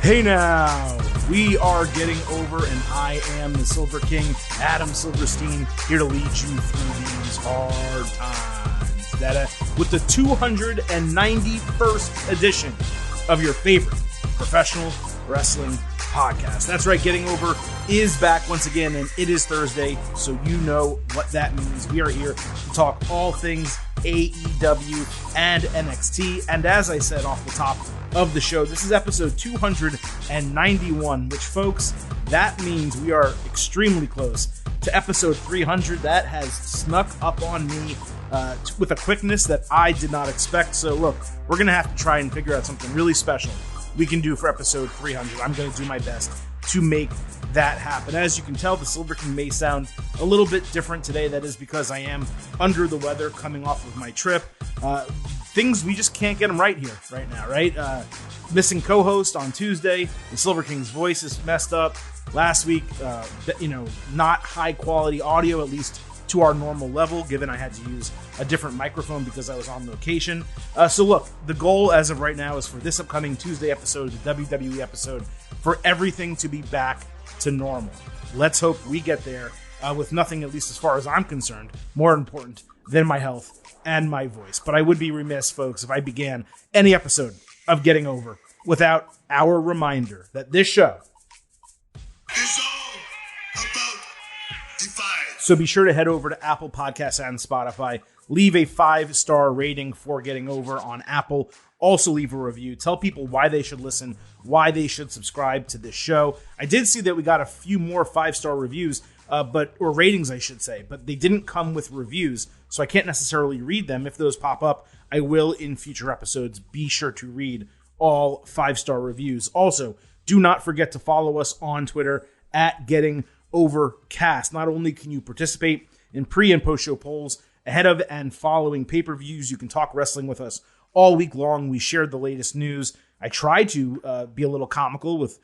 Hey now, we are getting over, and I am the Silver King, Adam Silverstein, here to lead you through these hard times. With the 291st edition of your favorite professional wrestling podcast. That's right, Getting Over is back once again, and it is Thursday, so you know what that means. We are here to talk all things AEW and NXT, and as I said off the top of the show, this is episode 291, which, folks, that means we are extremely close to episode 300. That has snuck up on me with a quickness that I did not expect. So look, we're going to have to try and figure out something really special we can do for episode 300. I'm going to do my best to make that happen. As you can tell, the Silver King may sound a little bit different today. That is because I am under the weather coming off of my trip. Things, we just can't get them right here, right now, right? Missing co-host on Tuesday. The Silver King's voice is messed up. Last week, not high quality audio, at least to our normal level, given I had to use a different microphone because I was on location. So look, the goal as of right now is for this upcoming Tuesday episode, the WWE episode, for everything to be back to normal. Let's hope we get there with nothing, at least as far as I'm concerned, more important than my health and my voice. But I would be remiss, folks, if I began any episode of Getting Over without our reminder that this show is all about Defy. So be sure to head over to Apple Podcasts and Spotify. Leave a 5-star rating for Getting Over on Apple. Also leave a review. Tell people why they should listen, why they should subscribe to this show. I did see that we got a few more 5-star reviews, or ratings, I should say, but they didn't come with reviews, so I can't necessarily read them. If those pop up, I will in future episodes. Be sure to read all 5-star reviews. Also, do not forget to follow us on Twitter at Getting Overcast. Not only can you participate in pre- and post-show polls ahead of and following pay-per-views, you can talk wrestling with us all week long. We shared the latest news. I try to be a little comical with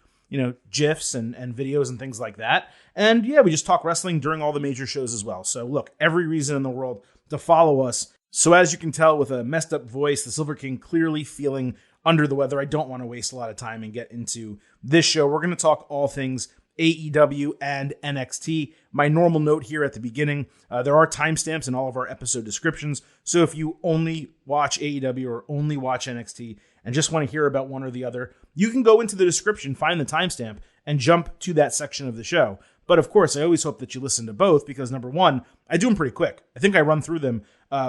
GIFs and videos and things like that. And yeah, we just talk wrestling during all the major shows as well. So look, every reason in the world to follow us. So as you can tell, with a messed up voice, the Silver King clearly feeling under the weather, I don't want to waste a lot of time and get into this show. We're going to talk all things AEW and NXT. My normal note here at the beginning, there are timestamps in all of our episode descriptions. So if you only watch AEW or only watch NXT and just want to hear about one or the other, you can go into the description, find the timestamp, and jump to that section of the show. But of course, I always hope that you listen to both because, number one, I do them pretty quick. I think I run through them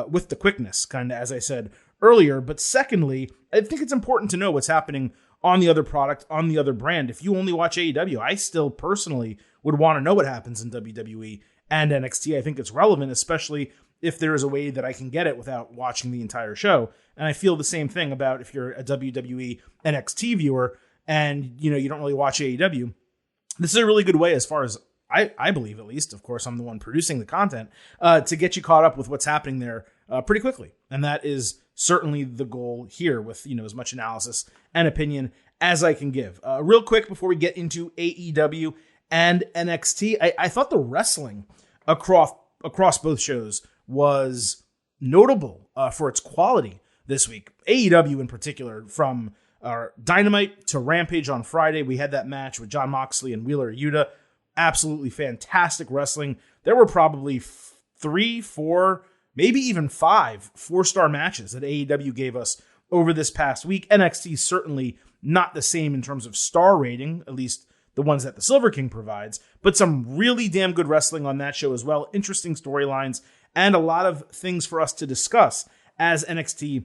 with the quickness, kind of as I said earlier. But secondly, I think it's important to know what's happening on the other product, on the other brand. If you only watch AEW, I still personally would want to know what happens in WWE and NXT. I think it's relevant, especially if there is a way that I can get it without watching the entire show. And I feel the same thing about if you're a WWE NXT viewer and you don't really watch AEW. This is a really good way, as far as I believe, at least. Of course, I'm the one producing the content, to get you caught up with what's happening there pretty quickly. And that is certainly the goal here, with as much analysis and opinion as I can give. Real quick before we get into AEW and NXT, I thought the wrestling across both shows was notable for its quality this week. AEW in particular, from Dynamite to Rampage on Friday, we had that match with Jon Moxley and Wheeler Yuta. Absolutely fantastic wrestling. There were probably 3, 4, maybe even 5 4-star matches that AEW gave us over this past week. NXT certainly not the same in terms of star rating, at least the ones that the Silver King provides, but some really damn good wrestling on that show as well. Interesting storylines and a lot of things for us to discuss as NXT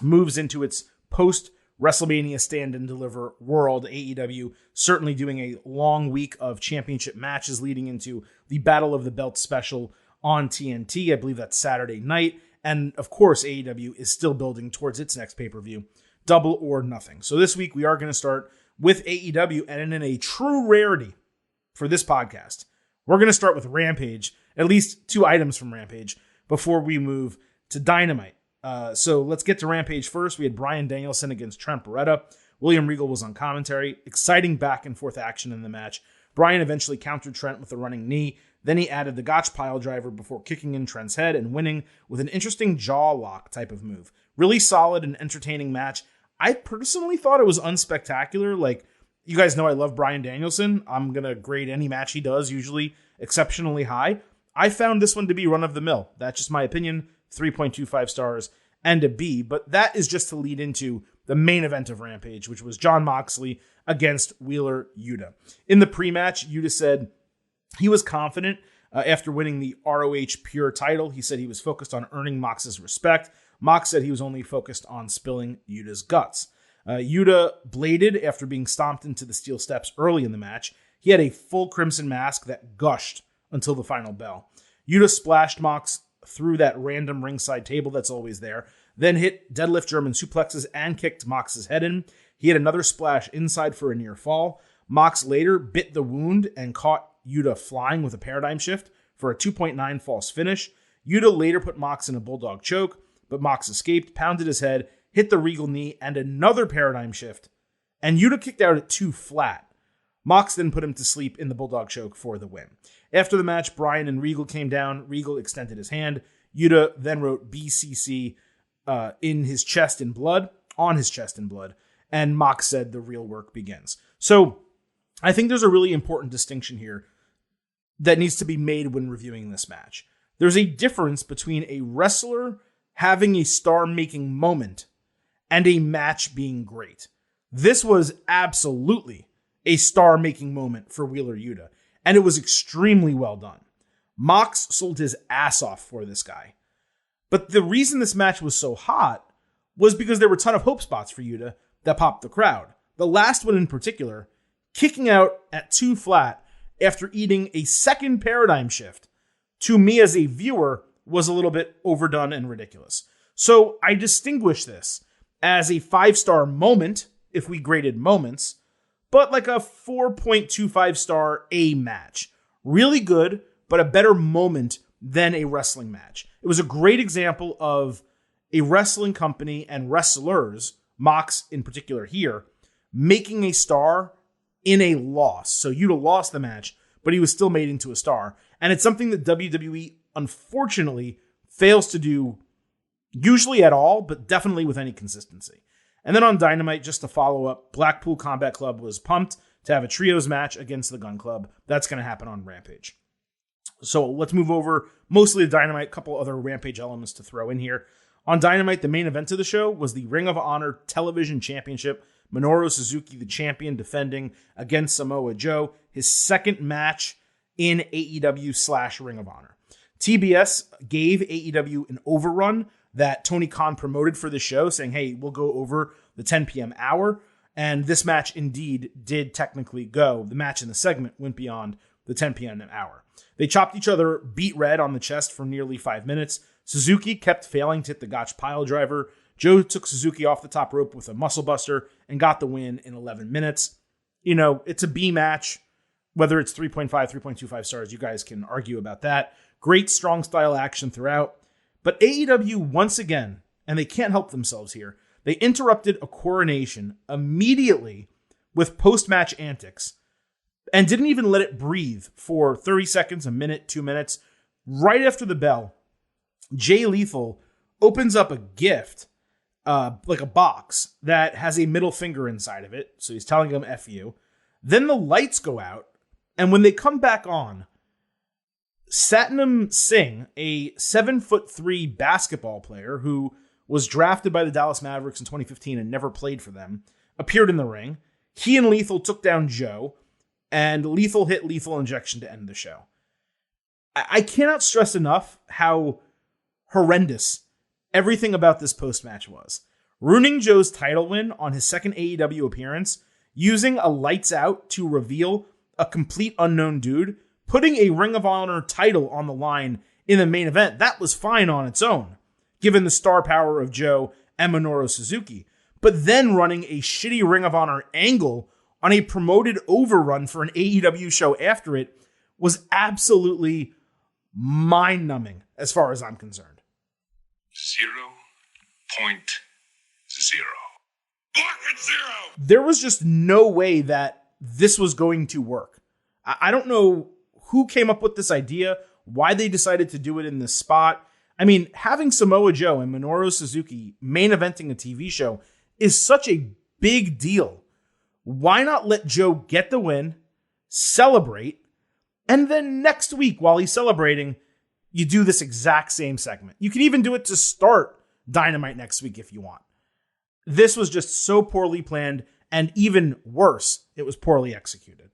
moves into its post-WrestleMania Stand and Deliver world. AEW certainly doing a long week of championship matches leading into the Battle of the Belt special on TNT. I believe that's Saturday night. And of course, AEW is still building towards its next pay-per-view, Double or Nothing. So this week we are going to start with AEW, and in a true rarity for this podcast, we're going to start with Rampage, at least 2 items from Rampage, before we move to Dynamite. So let's get to Rampage first. We had Bryan Danielson against Trent Beretta. William Regal was on commentary. Exciting back and forth action in the match. Bryan eventually countered Trent with a running knee. Then he added the Gotch pile driver before kicking in Trent's head and winning with an interesting jaw lock type of move. Really solid and entertaining match. I personally thought it was unspectacular. Like, You guys know I love Bryan Danielson. I'm going to grade any match he does, usually exceptionally high. I found this one to be run-of-the-mill. That's just my opinion. 3.25 stars and a B. But that is just to lead into the main event of Rampage, which was Jon Moxley against Wheeler Yuta. In the pre-match, Yuta said he was confident after winning the ROH Pure title. He said he was focused on earning Mox's respect. Mox said he was only focused on spilling Yuta's guts. Yuta bladed after being stomped into the steel steps early in the match. He had a full crimson mask that gushed until the final bell. Yuta splashed Mox through that random ringside table that's always there, then hit deadlift German suplexes and kicked Mox's head in. He had another splash inside for a near fall. Mox later bit the wound and caught Yuta flying with a paradigm shift for a 2.9 false finish. Yuta later put Mox in a bulldog choke, but Mox escaped, pounded his head, hit the regal knee, and another paradigm shift. And Yuta kicked out at 2 flat. Mox then put him to sleep in the bulldog choke for the win. After the match, Bryan and Regal came down. Regal extended his hand. Yuta then wrote BCC on his chest in blood, and Mox said the real work begins. So I think there's a really important distinction here that needs to be made when reviewing this match. There's a difference between a wrestler having a star-making moment and a match being great. This was absolutely a star-making moment for Wheeler Yuta, and it was extremely well done. Mox sold his ass off for this guy. But the reason this match was so hot was because there were a ton of hope spots for Yuta that popped the crowd. The last one in particular, kicking out at 2 flat after eating a second paradigm shift, to me as a viewer, was a little bit overdone and ridiculous. So I distinguish this as a 5-star moment, if we graded moments, but like a 4.25 star A match. Really good, but a better moment than a wrestling match. It was a great example of a wrestling company and wrestlers, Mox in particular here, making a star in a loss. So Yuta lost the match, but he was still made into a star. And it's something that WWE, unfortunately, fails to do usually at all, but definitely with any consistency. And then on Dynamite, just to follow up, Blackpool Combat Club was pumped to have a trios match against the Gun Club. That's going to happen on Rampage. So let's move over mostly to Dynamite, a couple other Rampage elements to throw in here. On Dynamite, the main event of the show was the Ring of Honor Television Championship. Minoru Suzuki, the champion, defending against Samoa Joe, his second match in AEW/Ring of Honor. TBS gave AEW an overrun that Tony Khan promoted for the show, saying, hey, we'll go over the 10 p.m. hour. And this match indeed did technically go. The match in the segment went beyond the 10 p.m. hour. They chopped each other beat red on the chest for nearly 5 minutes. Suzuki kept failing to hit the Gotch pile driver. Joe took Suzuki off the top rope with a muscle buster and got the win in 11 minutes. You know, it's a B match. Whether it's 3.5, 3.25 stars, you guys can argue about that. Great strong style action throughout. But AEW, once again, and they can't help themselves here, they interrupted a coronation immediately with post-match antics and didn't even let it breathe for 30 seconds, a minute, 2 minutes. Right after the bell, Jay Lethal opens up a gift, like a box that has a middle finger inside of it. So he's telling him F you. Then the lights go out. And when they come back on, Satnam Singh, a 7'3" basketball player who was drafted by the Dallas Mavericks in 2015 and never played for them, appeared in the ring. He and Lethal took down Joe, and Lethal hit Lethal Injection to end the show. I cannot stress enough how horrendous everything about this post-match was. Ruining Joe's title win on his second AEW appearance, using a lights out to reveal a complete unknown dude, putting a Ring of Honor title on the line in the main event, that was fine on its own, given the star power of Joe and Minoru Suzuki. But then running a shitty Ring of Honor angle on a promoted overrun for an AEW show after it was absolutely mind-numbing as far as I'm concerned. 0.0. Fucking 0! There was just no way that this was going to work. I don't know who came up with this idea, why they decided to do it in this spot. I mean, having Samoa Joe and Minoru Suzuki main eventing a TV show is such a big deal Why not let Joe get the win, celebrate, and then next week while he's celebrating, you do this exact same segment. You can even do it to start Dynamite next week if you want. This was just so poorly planned, and even worse, it was poorly executed.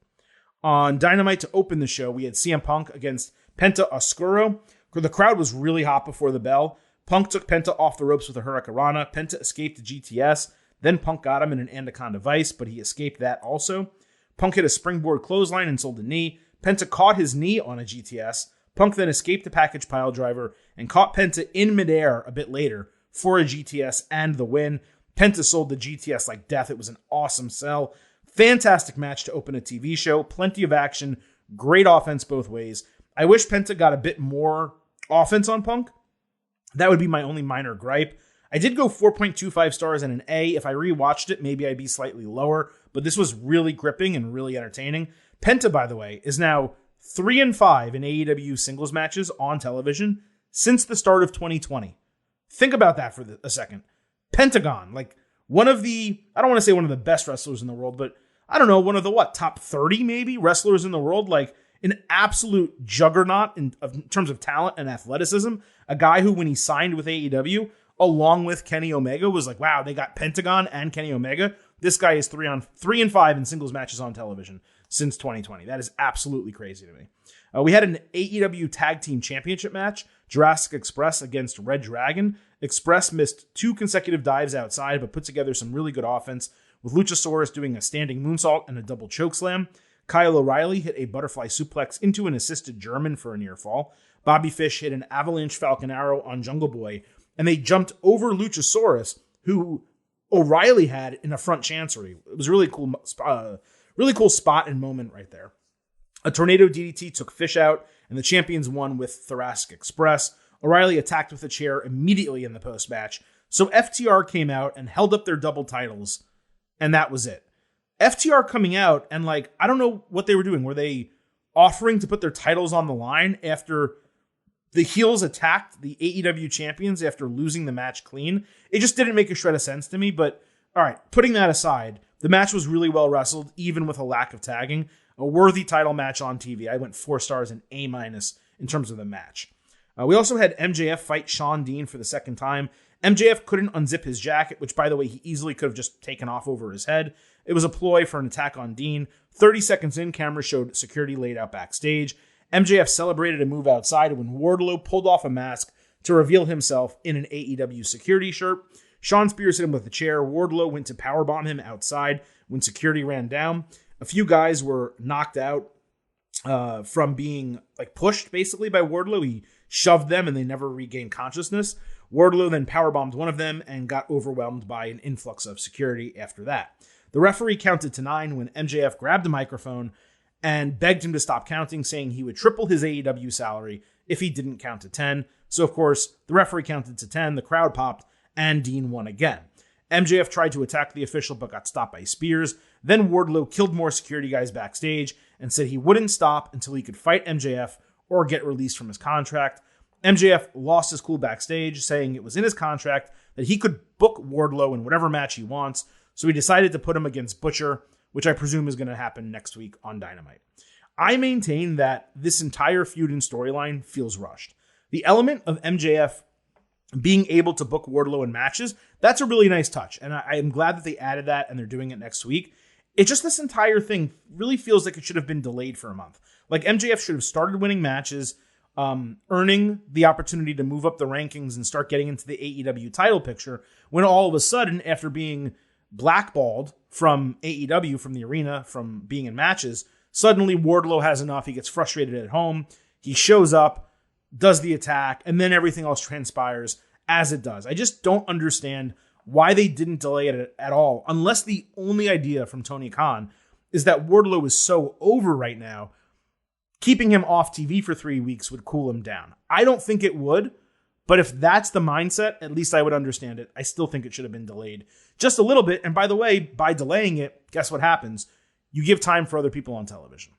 On Dynamite to open the show, we had CM Punk against Penta Oscuro. The crowd was really hot before the bell. Punk took Penta off the ropes with a Hurricanrana. Penta escaped the GTS. Then Punk got him in an Anaconda Vice, but he escaped that also. Punk hit a springboard clothesline and sold a knee. Penta caught his knee on a GTS. Punk then escaped the package pile driver and caught Penta in midair a bit later for a GTS and the win. Penta sold the GTS like death. It was an awesome sell. Fantastic match to open a TV show. Plenty of action. Great offense both ways. I wish Penta got a bit more offense on Punk. That would be my only minor gripe. I did go 4.25 stars and an A. If I rewatched it, maybe I'd be slightly lower, but this was really gripping and really entertaining. Penta, by the way, is now 3-5 in AEW singles matches on television since the start of 2020. Think about that for a second. Pentagon, like one of the, I don't want to say one of the best wrestlers in the world, but I don't know, one of the top 30 maybe wrestlers in the world, like an absolute juggernaut in terms of talent and athleticism. A guy who, when he signed with AEW, along with Kenny Omega, was like, wow, they got Pentagon and Kenny Omega. This guy is 3-5 in singles matches on television since 2020. That is absolutely crazy to me. We had an AEW Tag Team Championship match, Jurassic Express against Red Dragon. Express missed 2 consecutive dives outside, but put together some really good offense, with Luchasaurus doing a standing moonsault and a double chokeslam. Kyle O'Reilly hit a butterfly suplex into an assisted German for a near fall. Bobby Fish hit an avalanche Falcon Arrow on Jungle Boy, and they jumped over Luchasaurus, who O'Reilly had in a front chancery. It was a really cool spot and moment right there. A tornado DDT took Fish out, and the champions won with Thoracic Express. O'Reilly attacked with a chair immediately in the post-match, so FTR came out and held up their double titles, and that was it. FTR coming out, and I don't know what they were doing. Were they offering to put their titles on the line after the heels attacked the AEW champions after losing the match clean? It just didn't make a shred of sense to me, but all right, putting that aside, the match was really well wrestled, even with a lack of tagging. A worthy title match on TV. I went 4 stars and A- in terms of the match. We also had MJF fight Sean Dean for the second time. MJF couldn't unzip his jacket, which, by the way, he easily could have just taken off over his head. It was a ploy for an attack on Dean. 30 seconds in, camera showed security laid out backstage. MJF celebrated a move outside when Wardlow pulled off a mask to reveal himself in an AEW security shirt. Sean Spears hit him with a chair. Wardlow went to powerbomb him outside when security ran down. A few guys were knocked out from being pushed basically by Wardlow. He shoved them and they never regained consciousness. Wardlow then powerbombed one of them and got overwhelmed by an influx of security after that. The referee counted to 9 when MJF grabbed the microphone and begged him to stop counting, saying he would triple his AEW salary if he didn't count to 10. So, of course, the referee counted to 10, the crowd popped, and Dean won again. MJF tried to attack the official but got stopped by Spears. Then Wardlow killed more security guys backstage and said he wouldn't stop until he could fight MJF or get released from his contract. MJF lost his cool backstage, saying it was in his contract that he could book Wardlow in whatever match he wants, so he decided to put him against Butcher, which I presume is going to happen next week on Dynamite. I maintain that this entire feud and storyline feels rushed. The element of MJF being able to book Wardlow in matches, that's a really nice touch, and I am glad that they added that and they're doing it next week. It's just this entire thing really feels like it should have been delayed for a month. MJF should have started winning matches, earning the opportunity to move up the rankings and start getting into the AEW title picture, when all of a sudden, after being blackballed from AEW, from the arena, from being in matches, suddenly Wardlow has enough. He gets frustrated at home. He shows up, does the attack, and then everything else transpires as it does. I just don't understand why they didn't delay it at all, unless the only idea from Tony Khan is that Wardlow is so over right now, keeping him off TV for 3 weeks would cool him down. I don't think it would, but if that's the mindset, at least I would understand it. I still think it should have been delayed just a little bit. And by the way, by delaying it, guess what happens? You give time for other people on television.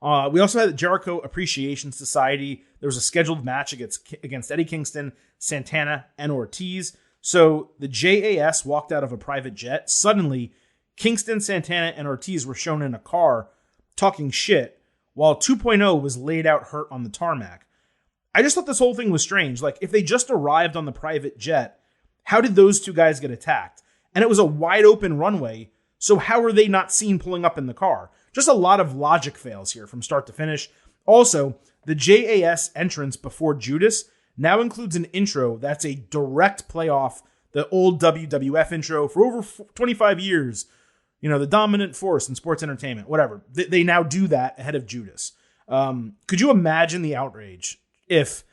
We also had the Jericho Appreciation Society. There was a scheduled match against Eddie Kingston, Santana, and Ortiz. So the JAS walked out of a private jet. Suddenly, Kingston, Santana, and Ortiz were shown in a car talking shit, while 2.0 was laid out hurt on the tarmac. I just thought this whole thing was strange. Like, if they just arrived on the private jet, how did those two guys get attacked? And it was a wide open runway, so how were they not seen pulling up in the car? Just a lot of logic fails here from start to finish. Also, the JAS entrance before Judas now includes an intro that's a direct play off the old WWF intro for over 25 years. You know, the dominant force in sports entertainment, whatever. They now do that ahead of Judas. Could you imagine the outrage if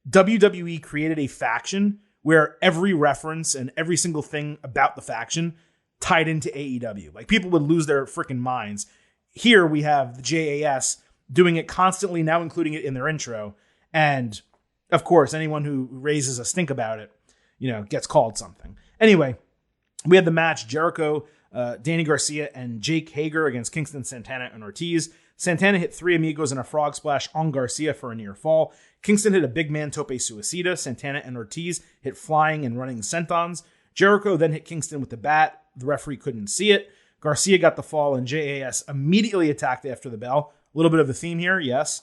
WWE created a faction where every reference and every single thing about the faction tied into AEW? Like, people would lose their freaking minds. Here we have the JAS doing it constantly, now including it in their intro. And of course, anyone who raises a stink about it, you know, gets called something. Anyway, we had the match, Jericho, Danny Garcia, and Jake Hager against Kingston, Santana, and Ortiz. Santana hit three amigos and a frog splash on Garcia for a near fall. Kingston hit a big man tope suicida. Santana and Ortiz hit flying and running sentons. Jericho then hit Kingston with the bat. The referee couldn't see it. Garcia got the fall, and JAS immediately attacked after the bell. A little bit of a theme here, yes.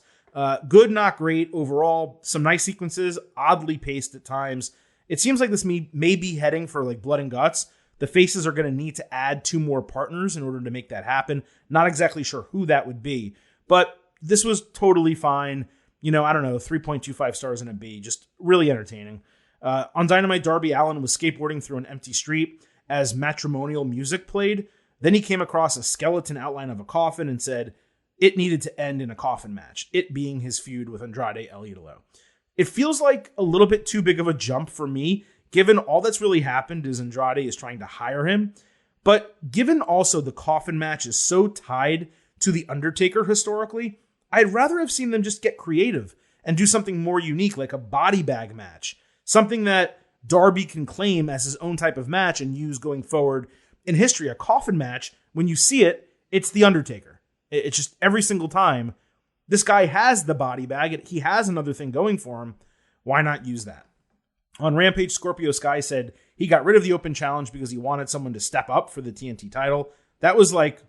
Good, not great overall. Some nice sequences, oddly paced at times. It seems like this may be heading for like blood and guts. The faces are going to need to add two more partners in order to make that happen. Not exactly sure who that would be, but this was totally fine. You know, I don't know, 3.25 stars and a B. Just really entertaining. On Dynamite, Darby Allin was skateboarding through an empty street as matrimonial music played. Then he came across a skeleton outline of a coffin and said it needed to end in a coffin match, it being his feud with Andrade El Idolo. It feels like a little bit too big of a jump for me, given all that's really happened is Andrade is trying to hire him. But given also the coffin match is so tied to The Undertaker historically, I'd rather have seen them just get creative and do something more unique, like a body bag match. Something that Darby can claim as his own type of match and use going forward in history. A coffin match, when you see it, it's The Undertaker. It's just every single time this guy has the body bag. He has another thing going for him. Why not use that? On Rampage, Scorpio Sky said he got rid of the open challenge because he wanted someone to step up for the TNT title. That was like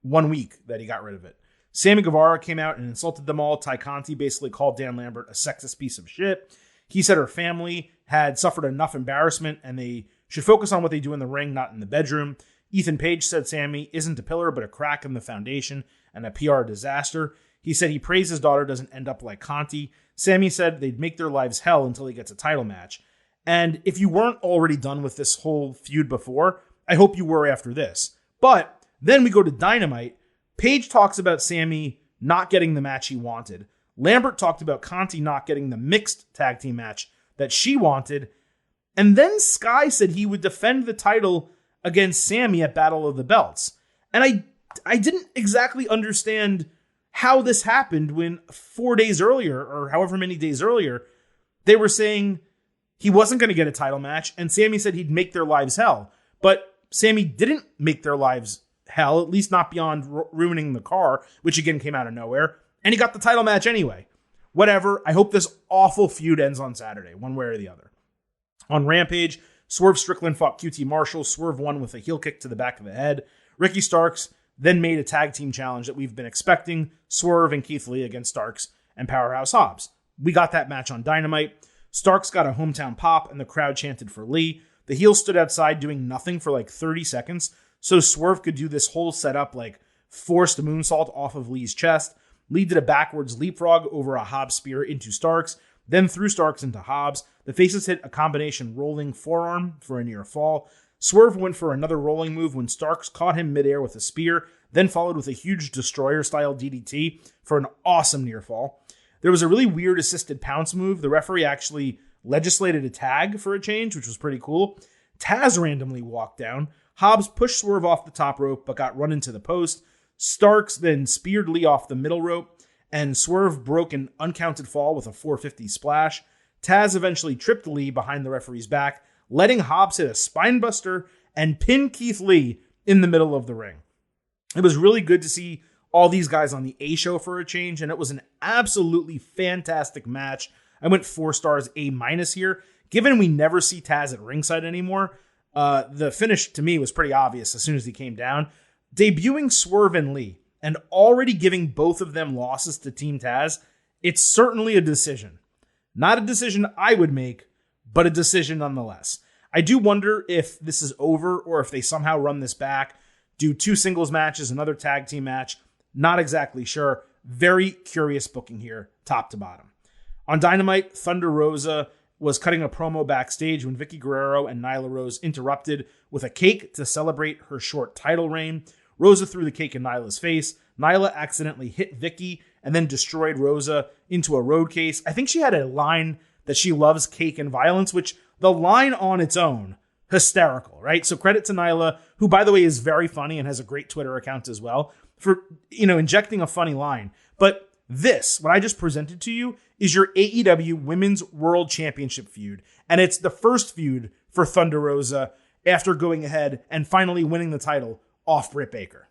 1 week that he got rid of it. Sammy Guevara came out and insulted them all. Ty Conti basically called Dan Lambert a sexist piece of shit. He said her family had suffered enough embarrassment and they should focus on what they do in the ring, not in the bedroom. Ethan Page said Sammy isn't a pillar, but a crack in the foundation and a PR disaster. He said he prays his daughter doesn't end up like Conti. Sammy said they'd make their lives hell until he gets a title match. And if you weren't already done with this whole feud before, I hope you were after this. But then we go to Dynamite. Page talks about Sammy not getting the match he wanted. Lambert talked about Conti not getting the mixed tag team match that she wanted. And then Sky said he would defend the title against Sammy at Battle of the Belts. And I didn't exactly understand how this happened when 4 days earlier, or however many days earlier, they were saying he wasn't going to get a title match, and Sammy said he'd make their lives hell. But Sammy didn't make their lives hell, at least not beyond ruining the car, which again came out of nowhere, and he got the title match anyway. Whatever, I hope this awful feud ends on Saturday, one way or the other. On Rampage, Swerve Strickland fought QT Marshall. Swerve won with a heel kick to the back of the head. Ricky Starks then made a tag team challenge that we've been expecting, Swerve and Keith Lee against Starks and Powerhouse Hobbs. We got that match on Dynamite. Starks got a hometown pop, and the crowd chanted for Lee. The heel stood outside doing nothing for like 30 seconds, so Swerve could do this whole setup, like forced moonsault off of Lee's chest. Lee did a backwards leapfrog over a Hobbs spear into Starks, then threw Starks into Hobbs. The faces hit a combination rolling forearm for a near fall. Swerve went for another rolling move when Starks caught him midair with a spear, then followed with a huge destroyer-style DDT for an awesome near fall. There was a really weird assisted pounce move. The referee actually legislated a tag for a change, which was pretty cool. Taz randomly walked down. Hobbs pushed Swerve off the top rope, but got run into the post. Starks then speared Lee off the middle rope, and Swerve broke an uncounted fall with a 450 splash. Taz eventually tripped Lee behind the referee's back, letting Hobbs hit a spinebuster and pin Keith Lee in the middle of the ring. It was really good to see all these guys on the A show for a change, and it was an absolutely fantastic match. I went 4 stars A- here. Given we never see Taz at ringside anymore, The finish to me was pretty obvious as soon as he came down. Debuting Swerve and Lee and already giving both of them losses to Team Taz, it's certainly a decision. Not a decision I would make, but a decision nonetheless. I do wonder if this is over or if they somehow run this back, do 2 singles matches, another tag team match. Not exactly sure. Very curious booking here, top to bottom. On Dynamite, Thunder Rosa was cutting a promo backstage when Vicky Guerrero and Nyla Rose interrupted with a cake to celebrate her short title reign. Rosa threw the cake in Nyla's face. Nyla accidentally hit Vicky and then destroyed Rosa into a road case. I think she had a line that she loves cake and violence, which the line on its own, hysterical, right? So credit to Nyla, who, by the way, is very funny and has a great Twitter account as well, for, injecting a funny line. But this, what I just presented to you, is your AEW Women's World Championship feud. And it's the first feud for Thunder Rosa after going ahead and finally winning the title off Britt Baker.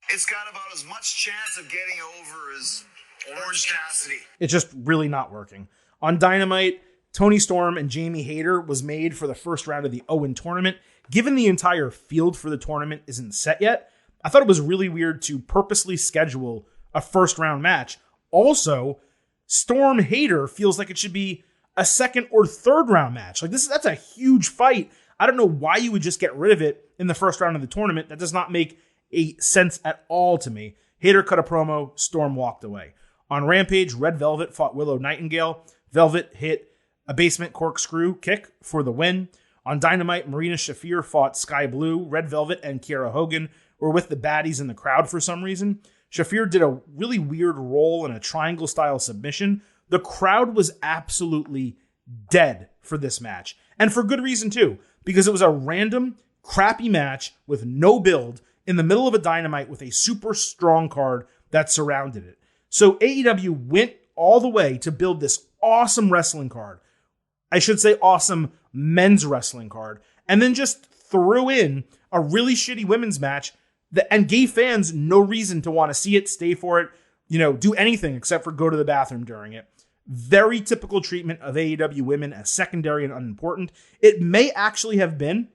It's got about as much chance of getting over as Orange Cassidy. It's just really not working. On Dynamite, Toni Storm and Jamie Hayter was made for the first round of the Owen tournament. Given the entire field for the tournament isn't set yet, I thought it was really weird to purposely schedule a first round match. Also, Storm Hayter feels like it should be a second or third round match. That's a huge fight. I don't know why you would just get rid of it in the first round of the tournament. That does not make a sense at all to me. Hayter cut a promo, Storm walked away. On Rampage, Red Velvet fought Willow Nightingale. Velvet hit a basement corkscrew kick for the win. On Dynamite, Marina Shafir fought Sky Blue. Red Velvet and Kiera Hogan were with the baddies in the crowd for some reason. Shafir did a really weird roll in a triangle-style submission. The crowd was absolutely dead for this match. And for good reason, too, because it was a random, crappy match with no build in the middle of a Dynamite with a super strong card that surrounded it. So AEW went all the way to build this awesome wrestling card. I should say awesome men's wrestling card. And then just threw in a really shitty women's match and gave fans no reason to want to see it, stay for it, do anything except for go to the bathroom during it. Very typical treatment of AEW women as secondary and unimportant. It may actually have been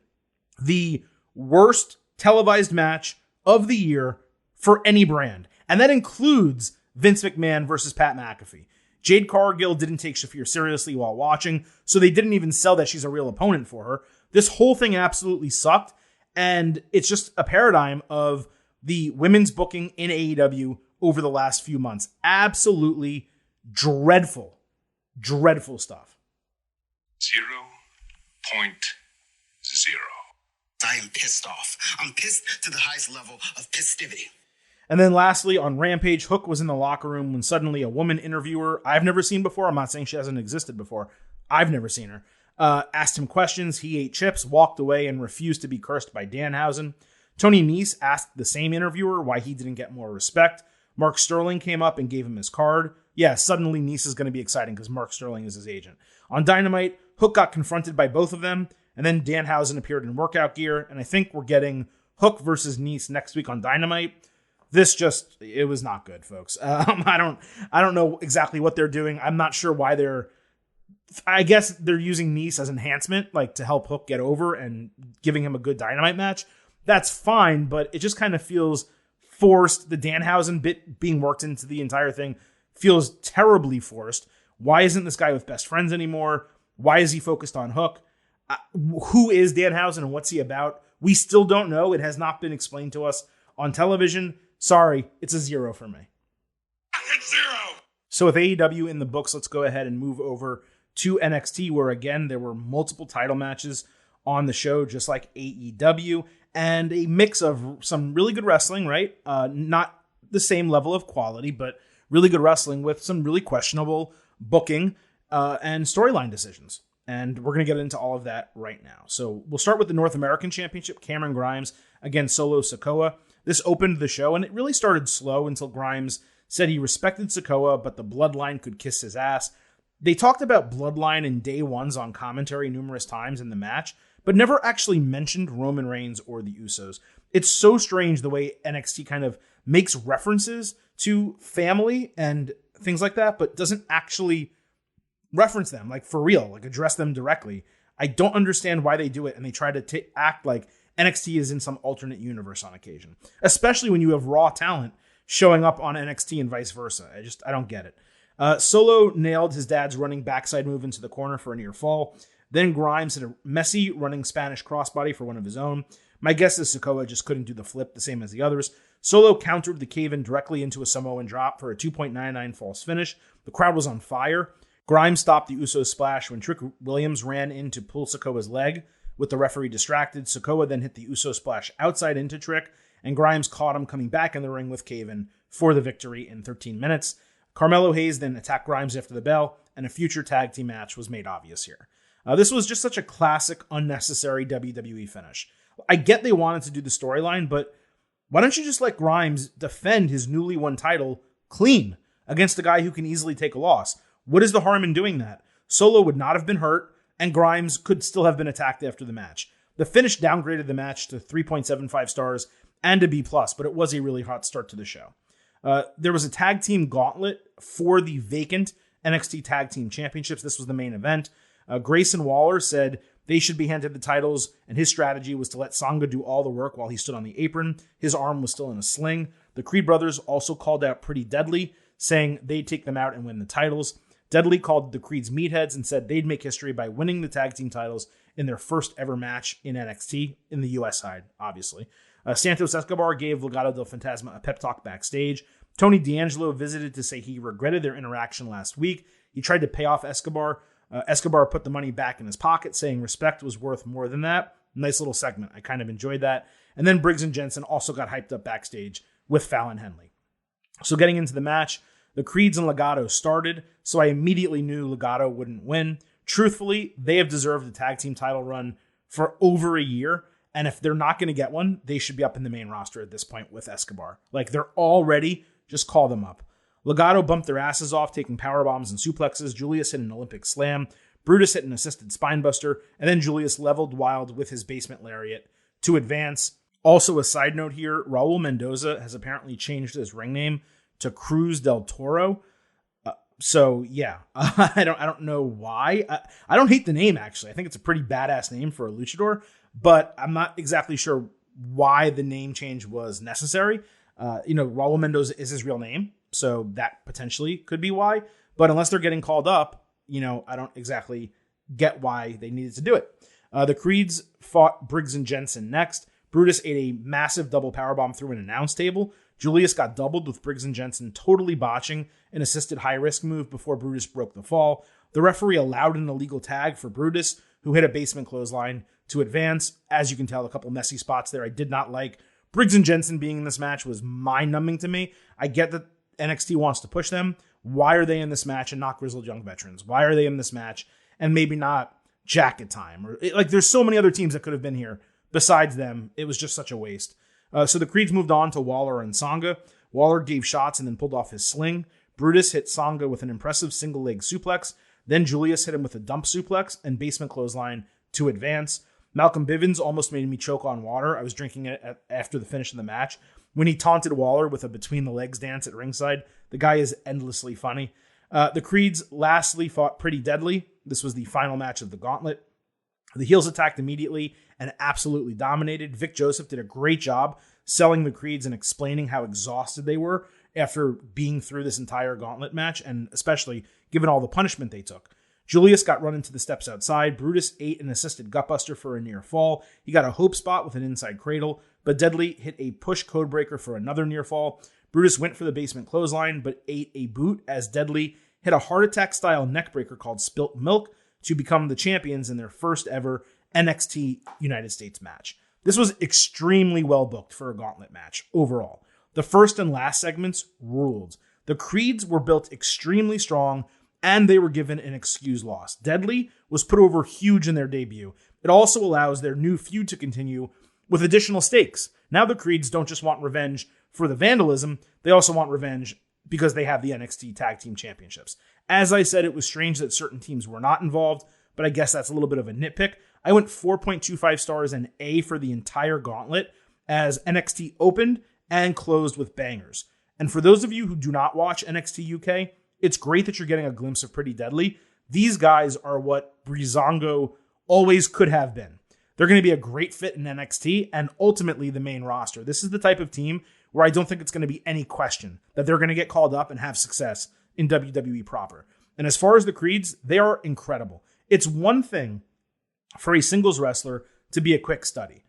the worst televised match of the year for any brand. And that includes Vince McMahon versus Pat McAfee. Jade Cargill didn't take Shafir seriously while watching, so they didn't even sell that she's a real opponent for her. This whole thing absolutely sucked, and it's just a paradigm of the women's booking in AEW over the last few months. Absolutely dreadful, dreadful stuff. 0.0. I am pissed off. I'm pissed to the highest level of pissivity. And then lastly, on Rampage, Hook was in the locker room when suddenly a woman interviewer I've never seen before, I'm not saying she hasn't existed before, I've never seen her, asked him questions. He ate chips, walked away, and refused to be cursed by Danhausen. Tony Nese asked the same interviewer why he didn't get more respect. Mark Sterling came up and gave him his card. Yeah, suddenly Nese is going to be exciting because Mark Sterling is his agent. On Dynamite, Hook got confronted by both of them, and then Danhausen appeared in workout gear, and I think we're getting Hook versus Nese next week on Dynamite. It was not good, folks. I don't know exactly what they're doing. I'm not sure why I guess they're using Nese as enhancement, like to help Hook get over and giving him a good Dynamite match. That's fine, but it just kind of feels forced. The Danhausen bit being worked into the entire thing feels terribly forced. Why isn't this guy with best friends anymore? Why is he focused on Hook? Who is Danhausen and what's he about? We still don't know. It has not been explained to us on television. Sorry, it's a 0 for me. It's 0. So with AEW in the books, let's go ahead and move over to NXT, where again, there were multiple title matches on the show, just like AEW, and a mix of some really good wrestling, right? Not the same level of quality, but really good wrestling with some really questionable booking and storyline decisions. And we're going to get into all of that right now. So we'll start with the North American Championship. Cameron Grimes against Solo Sikoa. This opened the show, and it really started slow until Grimes said he respected Sikoa, but the Bloodline could kiss his ass. They talked about Bloodline in day ones on commentary numerous times in the match, but never actually mentioned Roman Reigns or the Usos. It's so strange the way NXT kind of makes references to family and things like that, but doesn't actually reference them, like for real, like address them directly. I don't understand why they do it, and they try to act like NXT is in some alternate universe on occasion, especially when you have Raw talent showing up on NXT and vice versa. I don't get it. Solo nailed his dad's running backside move into the corner for a near fall. Then Grimes hit a messy running Spanish crossbody for one of his own. My guess is Sikoa just couldn't do the flip the same as the others. Solo countered the cave-in directly into a Samoan drop for a 2.99 false finish. The crowd was on fire. Grimes stopped the Usos splash when Trick Williams ran in to pull Sikoa's leg. With the referee distracted, Sikoa then hit the Uso splash outside into Trick, and Grimes caught him coming back in the ring with Cave-In for the victory in 13 minutes. Carmelo Hayes then attacked Grimes after the bell, and a future tag team match was made obvious here. This was just such a classic, unnecessary WWE finish. I get they wanted to do the storyline, but why don't you just let Grimes defend his newly won title clean against a guy who can easily take a loss? What is the harm in doing that? Solo would not have been hurt, and Grimes could still have been attacked after the match. The finish downgraded the match to 3.75 stars and a B+, but it was a really hot start to the show. There was a tag team gauntlet for the vacant NXT Tag Team Championships. This was the main event. Grayson Waller said they should be handed the titles, and his strategy was to let Sanga do all the work while he stood on the apron. His arm was still in a sling. The Creed brothers also called out Pretty Deadly, saying they'd take them out and win the titles. Deadly called the Creeds meatheads and said they'd make history by winning the tag team titles in their first ever match in NXT, in the US side, obviously. Santos Escobar gave Legado del Fantasma a pep talk backstage. Tony D'Angelo visited to say he regretted their interaction last week. He tried to pay off Escobar. Escobar put the money back in his pocket, saying respect was worth more than that. Nice little segment. I kind of enjoyed that. And then Briggs and Jensen also got hyped up backstage with Fallon Henley. So getting into the match, the Creeds and Legado started, so I immediately knew Legado wouldn't win. Truthfully, they have deserved a tag team title run for over a year, and if they're not going to get one, they should be up in the main roster at this point with Escobar. Like, they're all ready. Just call them up. Legado bumped their asses off, taking power bombs and suplexes. Julius hit an Olympic slam. Brutus hit an assisted spinebuster, and then Julius leveled Wild with his basement lariat to advance. Also, a side note here, Raul Mendoza has apparently changed his ring name to Cruz del Toro. So yeah, I don't know why. I don't hate the name, actually. I think it's a pretty badass name for a luchador, but I'm not exactly sure why the name change was necessary. Raul Mendoza is his real name, so that potentially could be why. But unless they're getting called up, I don't exactly get why they needed to do it. The Creeds fought Briggs and Jensen next. Brutus ate a massive double powerbomb through an announce table. Julius got doubled with Briggs and Jensen totally botching an assisted high-risk move before Brutus broke the fall. The referee allowed an illegal tag for Brutus, who hit a basement clothesline to advance. As you can tell, a couple messy spots there I did not like. Briggs and Jensen being in this match was mind-numbing to me. I get that NXT wants to push them. Why are they in this match and not Grizzled Young Veterans? Why are they in this match and maybe not Jacket Time? There's so many other teams that could have been here besides them. It was just such a waste. So the Creeds moved on to Waller and Sanga. Waller gave shots and then pulled off his sling. Brutus hit Sanga with an impressive single-leg suplex. Then Julius hit him with a dump suplex and basement clothesline to advance. Malcolm Bivens almost made me choke on water. I was drinking it after the finish of the match. When he taunted Waller with a between-the-legs dance at ringside, the guy is endlessly funny. The Creeds lastly fought Pretty Deadly. This was the final match of the gauntlet. The heels attacked immediately and absolutely dominated. Vic Joseph did a great job selling the Creeds and explaining how exhausted they were after being through this entire gauntlet match, and especially given all the punishment they took. Julius got run into the steps outside. Brutus ate an assisted gutbuster for a near fall. He got a hope spot with an inside cradle, but Deadly hit a push codebreaker for another near fall. Brutus went for the basement clothesline, but ate a boot as Deadly hit a heart attack style neckbreaker called Spilt Milk to become the champions in their first ever NXT United States match. This was extremely well booked for a gauntlet match overall. The first and last segments ruled. The Creeds were built extremely strong, and they were given an excuse loss. Deadly was put over huge in their debut. It also allows their new feud to continue with additional stakes. Now the Creeds don't just want revenge for the vandalism, they also want revenge because they have the NXT Tag Team Championships. As I said, it was strange that certain teams were not involved, but I guess that's a little bit of a nitpick. I went 4.25 stars and A for the entire gauntlet as NXT opened and closed with bangers. And for those of you who do not watch NXT UK, it's great that you're getting a glimpse of Pretty Deadly. These guys are what Breezango always could have been. They're going to be a great fit in NXT and ultimately the main roster. This is the type of team where I don't think it's going to be any question that they're going to get called up and have success in WWE proper. And as far as the Creeds, they are incredible. It's one thing for a singles wrestler to be a quick study.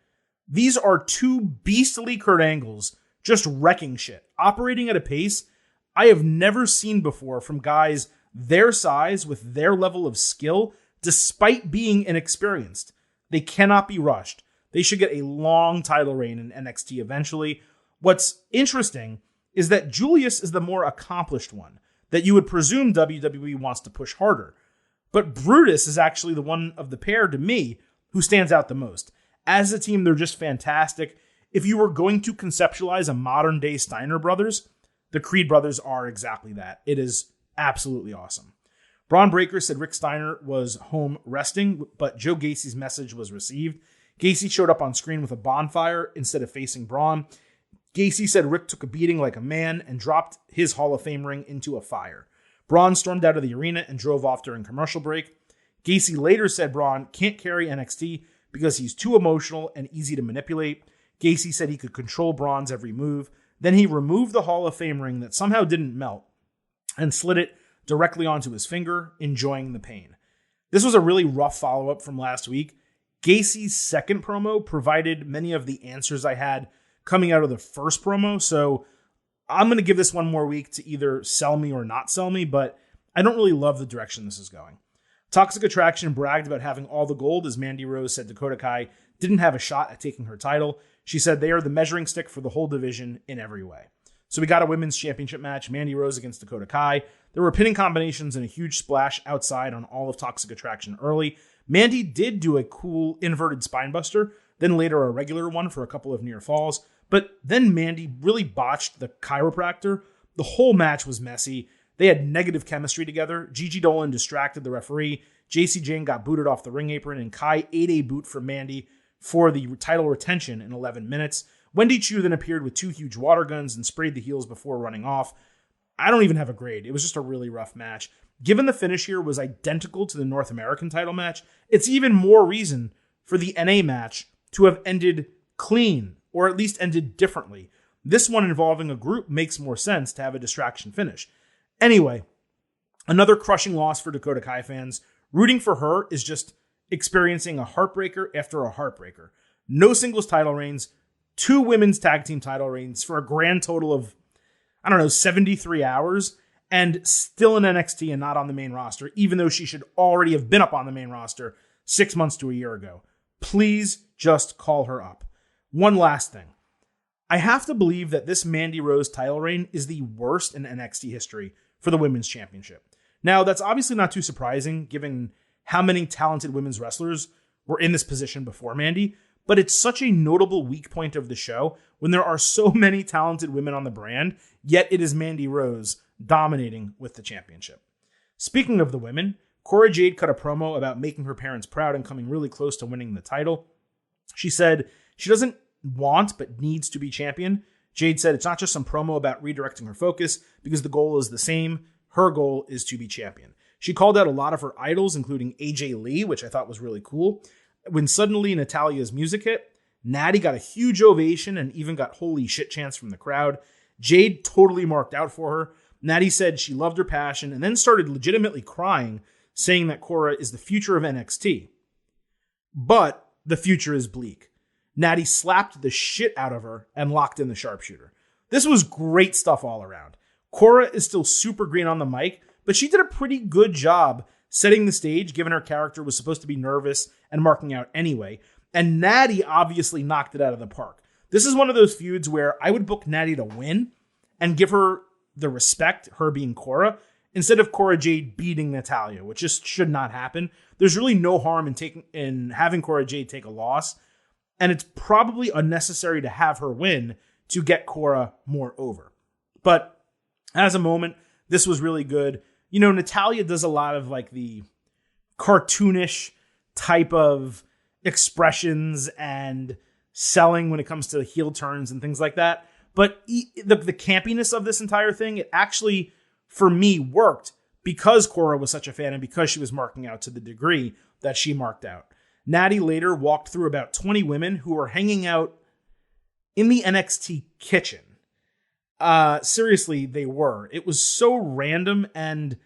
These are two beastly Kurt Angles just wrecking shit, operating at a pace I have never seen before from guys their size with their level of skill, despite being inexperienced. They cannot be rushed. They should get a long title reign in NXT eventually. What's interesting is that Julius is the more accomplished one, that you would presume WWE wants to push harder. But Brutus is actually the one of the pair, to me, who stands out the most. As a team, they're just fantastic. If you were going to conceptualize a modern-day Steiner brothers, the Creed brothers are exactly that. It is absolutely awesome. Braun Breaker said Rick Steiner was home resting, but Joe Gacy's message was received. Gacy showed up on screen with a bonfire instead of facing Braun. Gacy said Rick took a beating like a man and dropped his Hall of Fame ring into a fire. Braun stormed out of the arena and drove off during commercial break. Gacy later said Braun can't carry NXT because he's too emotional and easy to manipulate. Gacy said he could control Braun's every move. Then he removed the Hall of Fame ring that somehow didn't melt and slid it directly onto his finger, enjoying the pain. This was a really rough follow-up from last week. Gacy's second promo provided many of the answers I had coming out of the first promo, so I'm going to give this one more week to either sell me or not sell me, but I don't really love the direction this is going. Toxic Attraction bragged about having all the gold, as Mandy Rose said Dakota Kai didn't have a shot at taking her title. She said they are the measuring stick for the whole division in every way. So we got a women's championship match, Mandy Rose against Dakota Kai. There were pinning combinations and a huge splash outside on all of Toxic Attraction early. Mandy did do a cool inverted spinebuster, then later a regular one for a couple of near falls. But then Mandy really botched the chiropractor. The whole match was messy. They had negative chemistry together. Gigi Dolan distracted the referee. JC Jane got booted off the ring apron, and Kai ate a boot from Mandy for the title retention in 11 minutes. Wendy Chu then appeared with two huge water guns and sprayed the heels before running off. I don't even have a grade. It was just a really rough match. Given the finish here was identical to the North American title match, it's even more reason for the NA match to have ended clean, or at least ended differently. This one involving a group makes more sense to have a distraction finish. Anyway, another crushing loss for Dakota Kai fans. Rooting for her is just experiencing a heartbreaker after a heartbreaker. No singles title reigns, 2 women's tag team title reigns for a grand total of, 73 hours, and still in NXT and not on the main roster, even though she should already have been up on the main roster 6 months to a year ago. Please just call her up. One last thing. I have to believe that this Mandy Rose title reign is the worst in NXT history for the Women's Championship. Now, that's obviously not too surprising, given how many talented women's wrestlers were in this position before Mandy, but it's such a notable weak point of the show when there are so many talented women on the brand, yet it is Mandy Rose dominating with the championship. Speaking of the women, Cora Jade cut a promo about making her parents proud and coming really close to winning the title. She said she doesn't want but needs to be champion. Jade said it's not just some promo about redirecting her focus because the goal is the same. Her goal is to be champion. She called out a lot of her idols, including AJ Lee, which I thought was really cool. When suddenly Natalia's music hit, Natty got a huge ovation and even got holy shit chants from the crowd. Jade totally marked out for her. Natty said she loved her passion and then started legitimately crying, saying that Cora is the future of NXT. But the future is bleak. Natty slapped the shit out of her and locked in the sharpshooter. This was great stuff all around. Cora is still super green on the mic, but she did a pretty good job setting the stage, given her character was supposed to be nervous and marking out anyway. And Natty obviously knocked it out of the park. This is one of those feuds where I would book Natty to win and give her the respect, her being Cora, instead of Cora Jade beating Natalya, which just should not happen. There's really no harm in having Cora Jade take a loss, and it's probably unnecessary to have her win to get Cora more over. But as a moment, this was really good. You know, Natalya does a lot of like the cartoonish type of expressions and selling when it comes to heel turns and things like that. But the campiness of this entire thing, it actually, for me, worked because Cora was such a fan and because she was marking out to the degree that she marked out. Natty later walked through about 20 women who were hanging out in the NXT kitchen. Seriously, they were. It was so random, and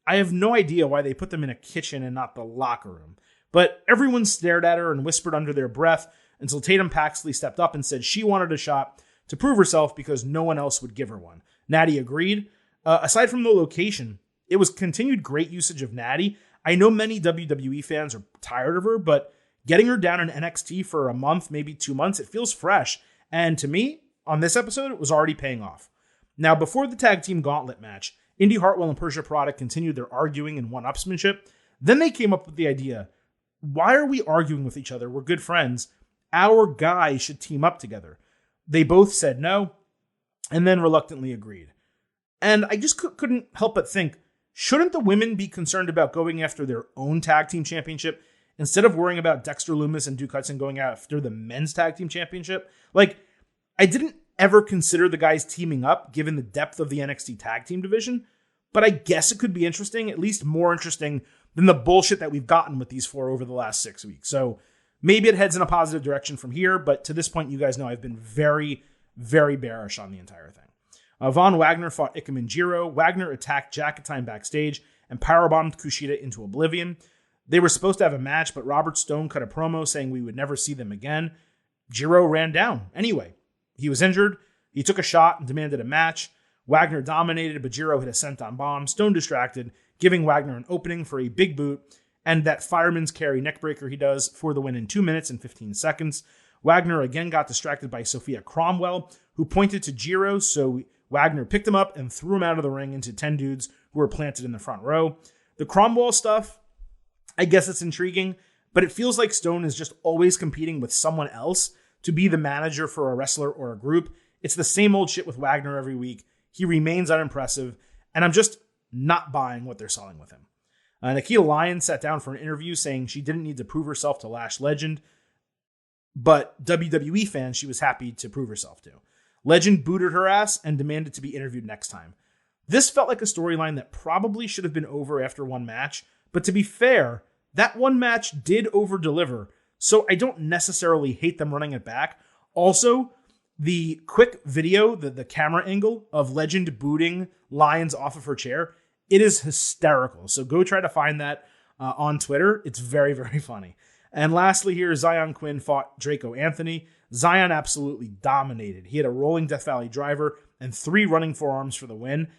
I have no idea why they put them in a kitchen and not the locker room. But everyone stared at her and whispered under their breath until Tatum Paxley stepped up and said she wanted a shot to prove herself because no one else would give her one. Natty agreed. Aside from the location, it was continued great usage of Natty. I know many WWE fans are tired of her, but getting her down in NXT for a month, maybe 2 months, it feels fresh. And to me, on this episode, it was already paying off. Now, before the tag team gauntlet match, Indy Hartwell and Persia Pirotta continued their arguing and one-upsmanship. Then they came up with the idea, why are we arguing with each other? We're good friends. Our guys should team up together. They both said no, and then reluctantly agreed. And I just couldn't help but think, shouldn't the women be concerned about going after their own tag team championship instead of worrying about Dexter Lumis and Duke Hudson going after the men's tag team championship? Like, I didn't ever consider the guys teaming up given the depth of the NXT tag team division, but I guess it could be interesting, at least more interesting than the bullshit that we've gotten with these four over the last 6 weeks. So maybe it heads in a positive direction from here, but to this point, you guys know I've been very, very bearish on the entire thing. Von Wagner fought Ikemen Jiro. Wagner attacked Jacketime backstage and powerbombed Kushida into oblivion. They were supposed to have a match, but Robert Stone cut a promo saying we would never see them again. Jiro ran down. Anyway, he was injured. He took a shot and demanded a match. Wagner dominated, but Jiro hit a senton bomb. Stone distracted, giving Wagner an opening for a big boot and that fireman's carry neckbreaker he does for the win in 2 minutes and 15 seconds. Wagner again got distracted by Sophia Cromwell, who pointed to Jiro, so Wagner picked him up and threw him out of the ring into 10 dudes who were planted in the front row. The Cromwell stuff, I guess it's intriguing, but it feels like Stone is just always competing with someone else to be the manager for a wrestler or a group. It's the same old shit with Wagner every week. He remains unimpressive, and I'm just not buying what they're selling with him. Nikita Lyons sat down for an interview saying she didn't need to prove herself to Lash Legend, but WWE fans she was happy to prove herself to. Legend booted her ass and demanded to be interviewed next time. This felt like a storyline that probably should have been over after one match, but to be fair, that one match did over-deliver, so I don't necessarily hate them running it back. Also, the quick video, the camera angle of Legend booting Lyons off of her chair, it is hysterical. So go try to find that on Twitter. It's very, very funny. And lastly here, Zion Quinn fought Draco Anthony. Zion absolutely dominated. He had a rolling Death Valley driver and 3 running forearms for the win.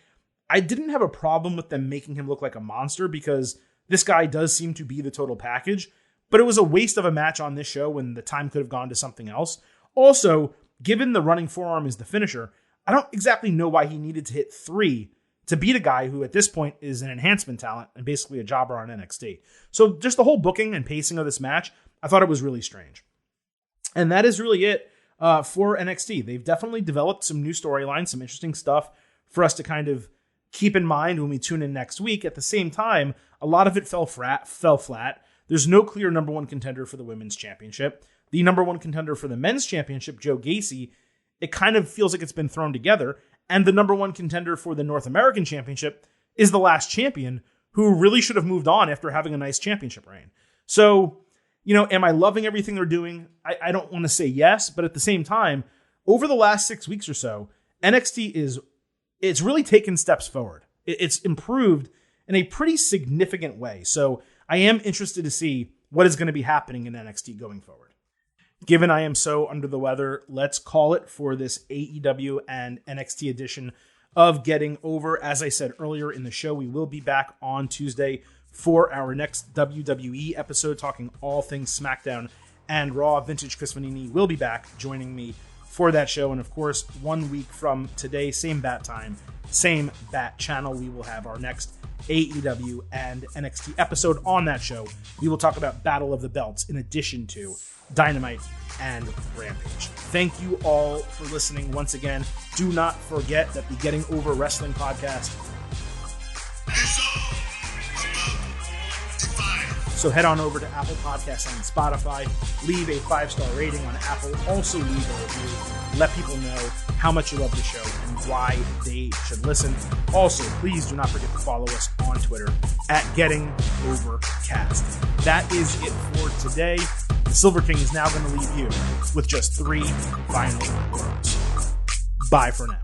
I didn't have a problem with them making him look like a monster because this guy does seem to be the total package, but it was a waste of a match on this show when the time could have gone to something else. Also, given the running forearm is the finisher, I don't exactly know why he needed to hit 3 to beat a guy who at this point is an enhancement talent and basically a jobber on NXT. So just the whole booking and pacing of this match, I thought it was really strange. And that is really it for NXT. They've definitely developed some new storylines, some interesting stuff for us to kind of keep in mind when we tune in next week. At the same time, a lot of it fell flat. There's no clear number one contender for the women's championship. The number one contender for the men's championship, Joe Gacy, it kind of feels like it's been thrown together. And the number one contender for the North American championship is the last champion, who really should have moved on after having a nice championship reign. So, am I loving everything they're doing? I don't want to say yes, but at the same time, over the last 6 weeks or so, NXT it's really taken steps forward. It's improved in a pretty significant way. So I am interested to see what is going to be happening in NXT going forward. Given I am so under the weather, let's call it for this AEW and NXT edition of Getting Over. As I said earlier in the show, we will be back on Tuesday for our next WWE episode, talking all things SmackDown and Raw. Vintage Chris Vanini will be back joining me for that show. And of course, 1 week from today, same bat time, same bat channel, we will have our next AEW and NXT episode. On that show, we will talk about Battle of the Belts in addition to Dynamite and Rampage. Thank you all for listening once again. Do not forget that the Getting Over Wrestling podcast. So head on over to Apple Podcasts and Spotify. Leave a 5-star rating on Apple. Also leave a review. Let people know how much you love the show and why they should listen. Also, please do not forget to follow us on Twitter at GettingOverCast. podcast. That is it for today. The Silver King is now going to leave you with just 3 final words. Bye for now.